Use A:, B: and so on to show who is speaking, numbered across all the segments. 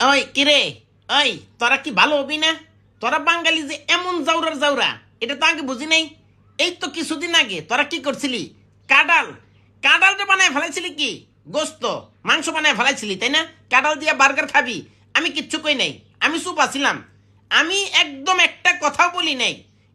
A: ওই কিরে, ওই তোরা কি ভালো হবি না? তোরা বাঙালি যে এমন জাউরার জাউরা, এটা তো আগে বুঝি নাই। এই তো কিছুদিন আগে তোরা কি করছিলি? কাঁঠাল কাঁঠালটা বানায় ফেলাইছিলি কি? গোস্ত মাংস বানায় ফেলাইছিলি তাই না? কাঁঠাল দিয়া বার্গার খাবি? আমি কিচ্ছু কই নাই, আমি চুপ আছিলাম, আমি একদম একটা কথাও বলি নাই।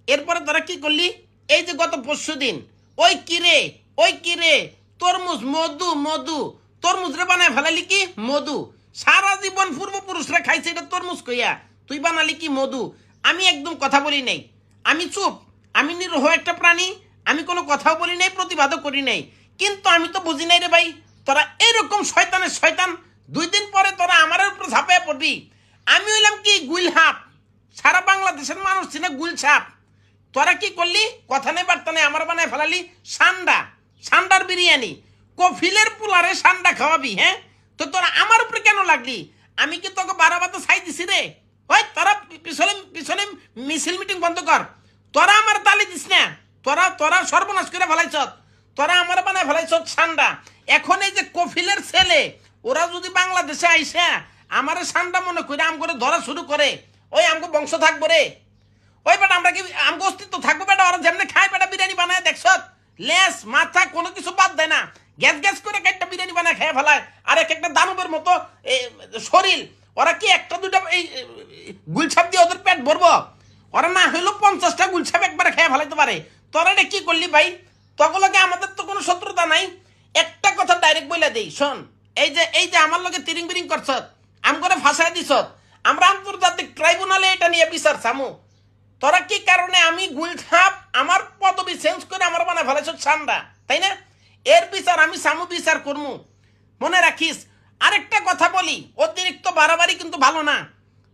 A: এরপরে তোরা কি করলি? এই যে গত পরশু দিন, ওই কিরে, ওই কিরে, তরমুজ, মধু মধু, তরমুজ রে বানায় ফেলালি কি মধু। সারা জীবন পূর্বপুরুষরা খাইছে এটা তরমুজ কইয়া, তুই বানালি কি মধু। আমি একদম কথা বলি নাই, আমি চুপ, আমি নিরহ একটা প্রাণী, আমি কোনো কথাও বলি নাই, প্রতিবাদও করি নাই। কিন্তু আমি তো বুঝি নাই রে ভাই, তোরা এরকম শয়তানের শয়তান, 2 দিন পরে তোরা আমার উপরে ঝাঁপিয়ে পড়বি। আমি হইলাম কি গুইলহাপ, সারা বাংলাদেশের মানুষ ছিল গুলছাপ। তোরা কি করলি? কথা নেই বার্তা নেই, আমার বানায় ফেলালি সান্ডা, সান্ডার বিরিয়ানি, কফিলের পোলারে সান্ডা খাওয়াবি। হ্যাঁ, তো তোরা আমার উপরে কেন লাগলি? আমি কি তোকে বারাবাতে ছাই দিছি রে? ওই তোরা পিছনে পিছনে মিছিল মিটিং বন্ধ কর, তোরা আমার তালি দিস না। তোরা তোরা সর্বনাশ করে ফেলাইছ, তোরা আমার বানায় ফেলাইছ সান্ডা। এখন এই যে কফিলের ছেলে, ওরা যদি বাংলাদেশে আইসা আমার সান্ডা মনে করে আম করে ধরা শুরু করে, ওই আমগো বংশ থাকবো রে? ওই বেটা আমরা কি আমগো অস্তিত্ব থাকবো? বেটা ওরা যেমনি খায় বেটা বিরিয়ানি বানায় দেখছ, লেস মাথা কোনো কিছু বাদ দেয় না, গ্যাস গ্যাস করে একটা বিরিয়ানি বানায় খেয়ে ফেলায়। আর এক একটা দানবের মতো শরীর, ওরা কি একটা দুটা এই গুলছাপ দিয়ে ওদের পেট ভরবো? ওরা না হইলো 50টা গুলছাপ একবারে খেয়ে ফেলাইতে পারে। তোরা এটা কি করলি ভাই? তগলকে আমাদের তো কোনো শত্রুতা নাই। একটা কথা ডাইরেক্ট বলে দেই, শোন, এই যে আমার লগে তিরিং বিরিং করছ, আম করে ফাঁসাই দিছ, আমরা আন্তর্জাতিক ট্রাইব্যুনালে এটা নিয়ে বিচার চামু। তোরা কি কারণে আমি গুলছাপ আমার পদবি চেঞ্জ করে আমার বানায় ফেলাইছ সান্ডা, তাই না? এর বিচার আমি সামু, বিচার করমু, মনে রাখিস। আরেকটা কথা বলি, অতিরিক্ত বাড়াবাড়ি কিন্তু ভালো না।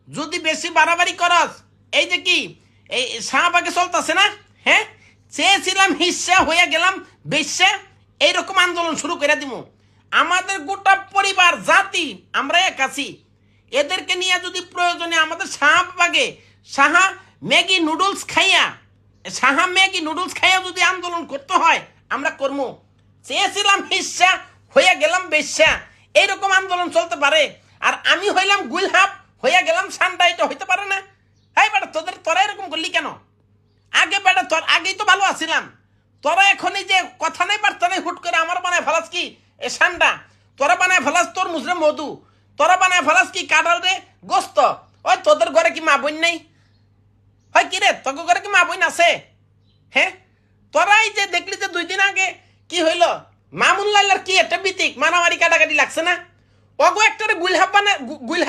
A: যদি বেশি বাড়াবাড়ি করস, এই যে কি এই শাহবাগে চলতেছে না, হ্যাঁ, চেয়েছিলাম হিস্সা হয়ে গেলাম বেশ্যা, এইরকম আন্দোলন শুরু করে দিব। আমাদের গোটা পরিবার জাতি আমরা এক আছি, এদেরকে নিয়ে যদি প্রয়োজনে আমাদের শাহবাগে সাহা ম্যাগি নুডলস খাইয়া, সাহা ম্যাগি নুডলস খাইয়া যদি আন্দোলন করতে হয় আমরা করবো। চেয়েছিলাম হিস্সা হয়ে গেলাম বেশ্যা, এইরকম আন্দোলন চলতে পারে। আর আমি হইলাম গুলহাপ হয়ে গেলাম সান্ডা, এটা হইতে পারে না। হ্যাঁ বেটা, তোরা এরকম করলি কেন? আগে বেটা তোর আগেই তো ভালো আছিলাম, তোরা এখন এই যে কথা নেই বার্তা নেই হুট করে আমার বানায় ফেলাস কি এ সান্ডা, তোরা বানায় ফেলাস তোর মুজরে মধু, তোরা বানায় ফেলাস কি কাঁঠাল রে গোস্ত। ওই তোদের ঘরে কি মা বোন নেই? হয় কি রে, তোর ঘরে কি মা বোন আছে? হ্যাঁ, তোরা এই যে দেখলি যে 2 দিন আগে কি হইলো, মামুন লাইলার কি একটা বিতিক মারামারি কাটাকাটি লাগছে না? অগো একটা গুলহাব বানায় গুলহাব